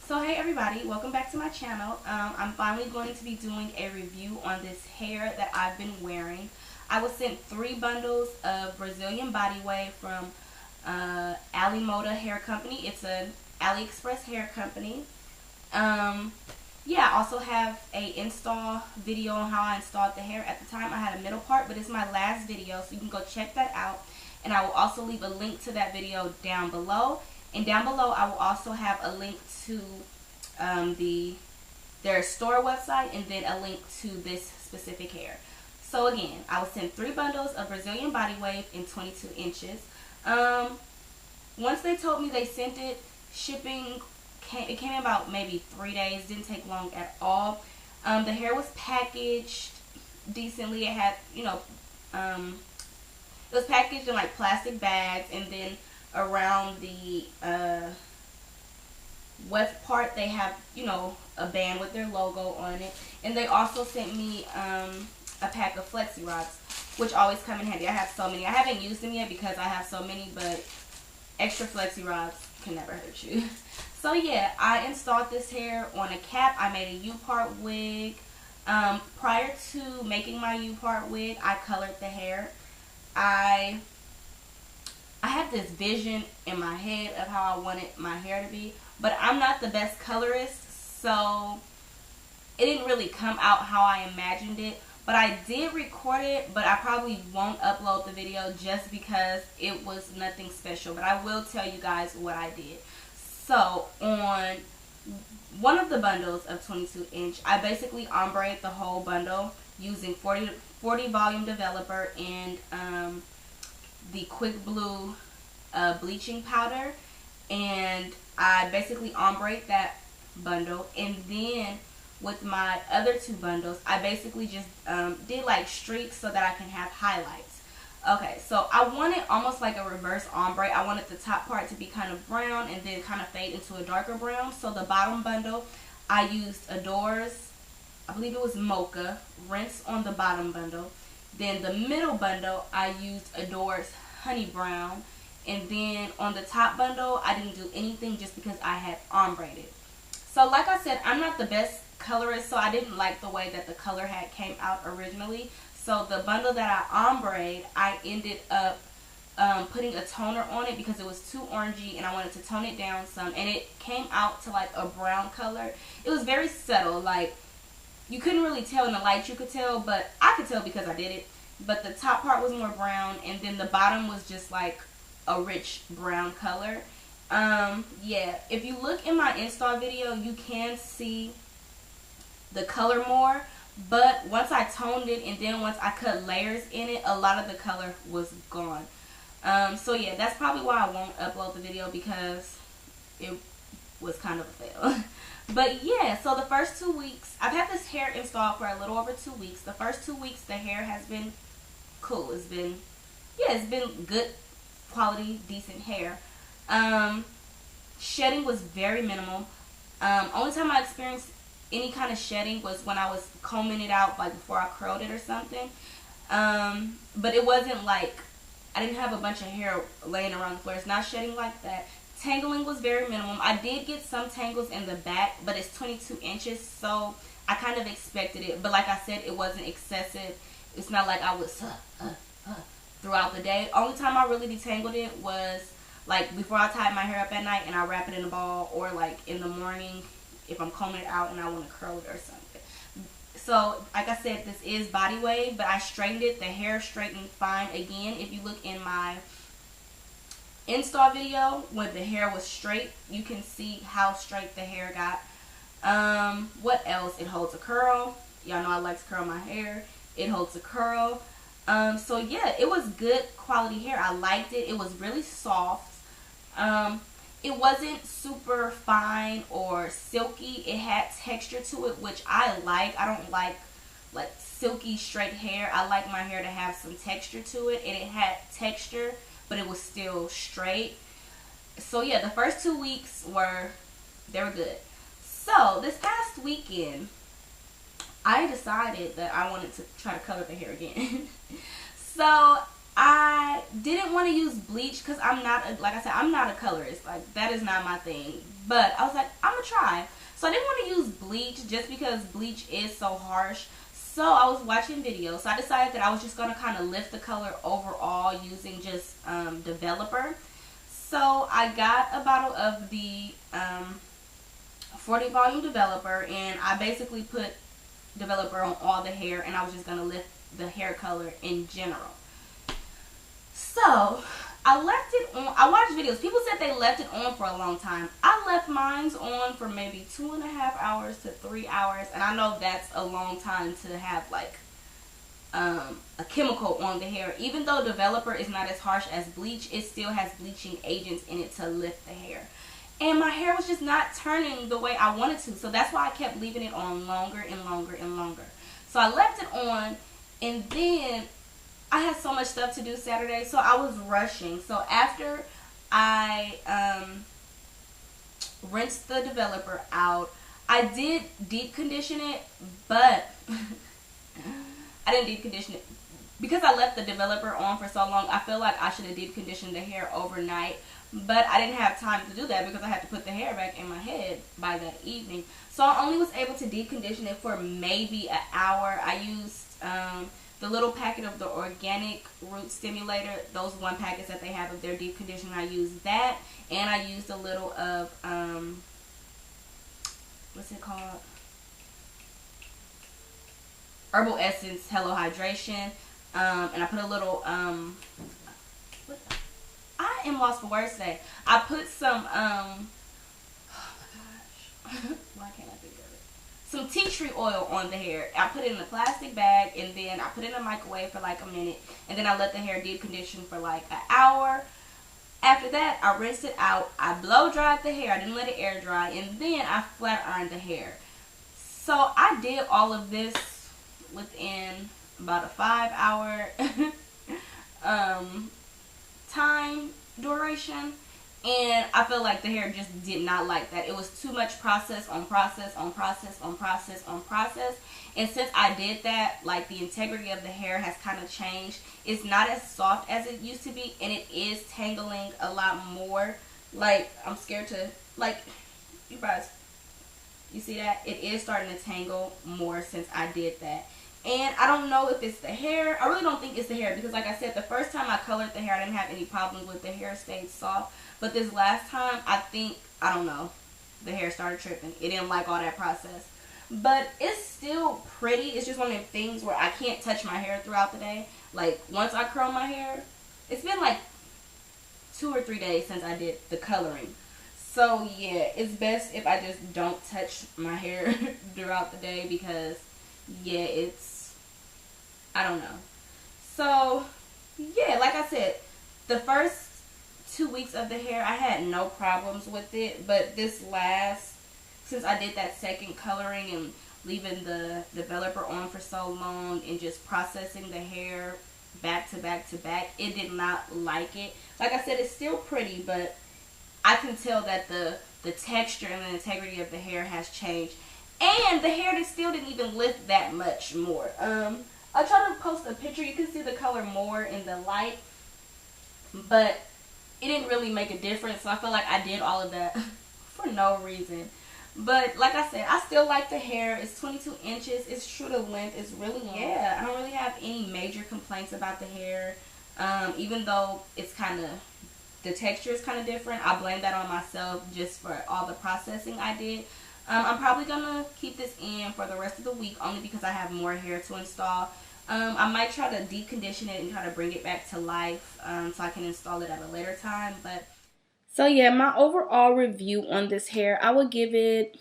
So hey everybody, welcome back to my channel. I'm finally going to be doing a review on this hair that I've been wearing. I was sent 3 bundles of Brazilian body wave from moda hair company. It's an AliExpress hair company. Yeah, I also have a install video on how I installed the hair. At the time I had a middle part, but it's my last video, so you can go check that out. And I will also leave a link to that video down below. And down below, I will also have a link to their store website and then a link to this specific hair. So again, I was sent 3 bundles of Brazilian body wave in 22 inches. Once they told me they sent it, shipping it came in about maybe 3 days. Didn't take long at all. The hair was packaged decently. It had, it was packaged in like plastic bags, and then around the weft part they have, a band with their logo on it. And they also sent me a pack of flexi rods, which always come in handy. I have so many. I haven't used them yet because I have so many, but extra flexi rods can never hurt you. So yeah, I installed this hair on a cap. I made a U-part wig. Prior to making my U-part wig, I colored the hair. I had this vision in my head of how I wanted my hair to be, but I'm not the best colorist, so it didn't really come out how I imagined it. But I did record it, but I probably won't upload the video just because it was nothing special. But I will tell you guys what I did. So on one of the bundles of 22 inch, I basically ombre'd the whole bundle using 40 volume developer and the Quick Blue bleaching powder, and I basically ombre'd that bundle. And then with my other 2 bundles, I basically just did like streaks so that I can have highlights. Okay, so I wanted almost like a reverse ombre. I wanted the top part to be kind of brown and then kind of fade into a darker brown. So the bottom bundle, I used Adore's, I believe it was Mocha, rinse on the bottom bundle. Then the middle bundle, I used Adore's Honey Brown. And then on the top bundle, I didn't do anything just because I had ombre'd it. So like I said, I'm not the best colorist, so I didn't like the way that the color had came out originally. So the bundle that I ombre'd, I ended up putting a toner on it because it was too orangey and I wanted to tone it down some. And it came out to like a brown color. It was very subtle. Like, you couldn't really tell in the light. You could tell, but I could tell because I did it. But the top part was more brown, and then the bottom was just like a rich brown color. Yeah, if you look in my install video, you can see the color more. But once I toned it and then once I cut layers in it, a lot of the color was gone. So yeah, that's probably why I won't upload the video, because it was kind of a fail. But yeah, so the first 2 weeks, I've had this hair installed for a little over 2 weeks. The first 2 weeks, the hair has been cool. It's been good quality, decent hair. Shedding was very minimal. Only time I experienced any kind of shedding was when I was combing it out, like before I curled it or something. But it wasn't like I didn't have a bunch of hair laying around the floor. It's not shedding like that. Tangling was very minimum. I did get some tangles in the back, but it's 22 inches, so I kind of expected it. But like I said, it wasn't excessive. It's not like I was throughout the day. Only time I really detangled it was like before I tied my hair up at night and I wrap it in a ball, or like in the morning if I'm combing it out and I want to curl it or something. So like I said, this is body wave, but I straightened it. The hair straightened fine. Again, if you look in my install video when the hair was straight, you can see how straight the hair got. What else? It holds a curl. Y'all know I like to curl my hair. It holds a curl. So yeah, it was good quality hair. I liked it. It was really soft. It wasn't super fine or silky. It had texture to it, which I like. I don't like silky straight hair. I like my hair to have some texture to it, and it had texture, but it was still straight. So yeah, the first 2 weeks were good. So this past weekend, I decided that I wanted to try to color the hair again. So I didn't want to use bleach because I'm not, like I said, I'm not a colorist. Like, that is not my thing. But I was like, I'm going to try. So I didn't want to use bleach just because bleach is so harsh. So I was watching videos. So I decided that I was just going to kind of lift the color overall using just developer. So I got a bottle of the 40 volume developer, and I basically put developer on all the hair, and I was just going to lift the hair color in general. So I left it on. I watched videos. People said they left it on for a long time. I left mine on for maybe 2.5 hours to 3 hours, and I know that's a long time to have like a chemical on the hair. Even though developer is not as harsh as bleach, it still has bleaching agents in it to lift the hair. And my hair was just not turning the way I wanted to, so that's why I kept leaving it on longer and longer and longer. So I left it on, and then I had so much stuff to do Saturday, so I was rushing. So after I rinsed the developer out, I did deep condition it, but I didn't deep condition it because I left the developer on for so long. I feel like I should have deep conditioned the hair overnight, but I didn't have time to do that because I had to put the hair back in my head by that evening. So I only was able to deep condition it for maybe an hour. I used the little packet of the organic root stimulator, those one packets that they have of their deep conditioner. I used that, and I used a little of what's it called? Herbal Essence Hello Hydration, and I put a little what? I am lost for words today. I put some oh my gosh, why can't I think of it? Some tea tree oil on the hair. I put it in a plastic bag, and then I put it in the microwave for like a minute, and then I let the hair deep condition for like an hour. After that, I rinsed it out. I blow dried the hair. I didn't let it air dry, and then I flat ironed the hair. So I did all of this within about a 5-hour time duration, and I feel like the hair just did not like that. It was too much process on process on process on process on process, and since I did that, like, the integrity of the hair has kind of changed. It's not as soft as it used to be, and it is tangling a lot more. Like, I'm scared to, like, you guys, you see that? It is starting to tangle more since I did that. And I don't know if it's the hair. I really don't think it's the hair because, like I said, the first time I colored the hair, I didn't have any problems with the hair. Stayed soft. But this last time, I don't know, the hair started tripping. It didn't like all that process. But it's still pretty. It's just one of them things where I can't touch my hair throughout the day. Like, once I curl my hair, it's been like 2 or 3 days since I did the coloring. So, yeah, it's best if I just don't touch my hair throughout the day because, yeah, I don't know. So, yeah, like I said, the first 2 weeks of the hair, I had no problems with it. But this since I did that second coloring and leaving the developer on for so long and just processing the hair back to back to back, it did not like it. Like I said, it's still pretty, but I can tell that the texture and the integrity of the hair has changed. And the hair still didn't even lift that much more. I tried to post a picture. You can see the color more in the light, but it didn't really make a difference. So I feel like I did all of that for no reason. But like I said, I still like the hair. It's 22 inches. It's true to length. It's really long. Yeah, I don't really have any major complaints about the hair. Even though it's the texture is kind of different. I blame that on myself just for all the processing I did. I'm probably going to keep this in for the rest of the week only because I have more hair to install. I might try to deep condition it and try to bring it back to life so I can install it at a later time. But so yeah, my overall review on this hair, I would give it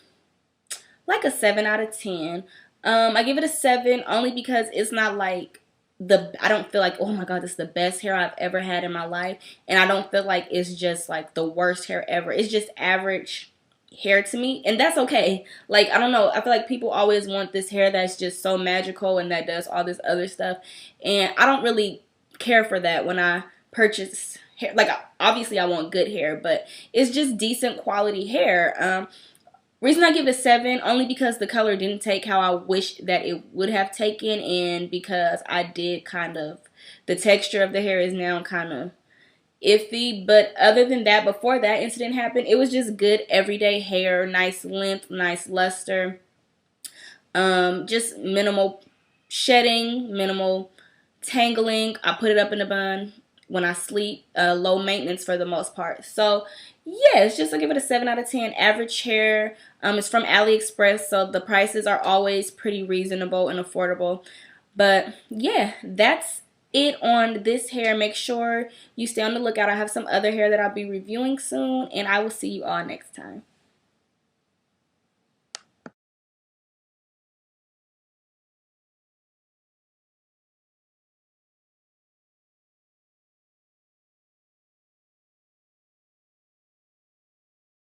like a 7 out of 10. I give it a 7 only because it's not like I don't feel like, oh my god, this is the best hair I've ever had in my life. And I don't feel like it's just like the worst hair ever. It's just average hair to me, and that's okay. Like, I don't know, I feel like people always want this hair that's just so magical and that does all this other stuff, and I don't really care for that when I purchase hair. Like, obviously I want good hair, but it's just decent quality hair. Reason I give it a 7 only because the color didn't take how I wish that it would have taken, and because I did kind of The texture of the hair is now kind of iffy, but other than that, before that incident happened, it was just good everyday hair, nice length, nice luster, just minimal shedding, minimal tangling. I put it up in a bun when I sleep, low maintenance for the most part. So yeah, it's just, I'll give it a 7 out of 10. Average hair. It's from AliExpress, so the prices are always pretty reasonable and affordable. But yeah, that's it on this hair. Make sure you stay on the lookout. I have some other hair that I'll be reviewing soon, and I will see you all next time.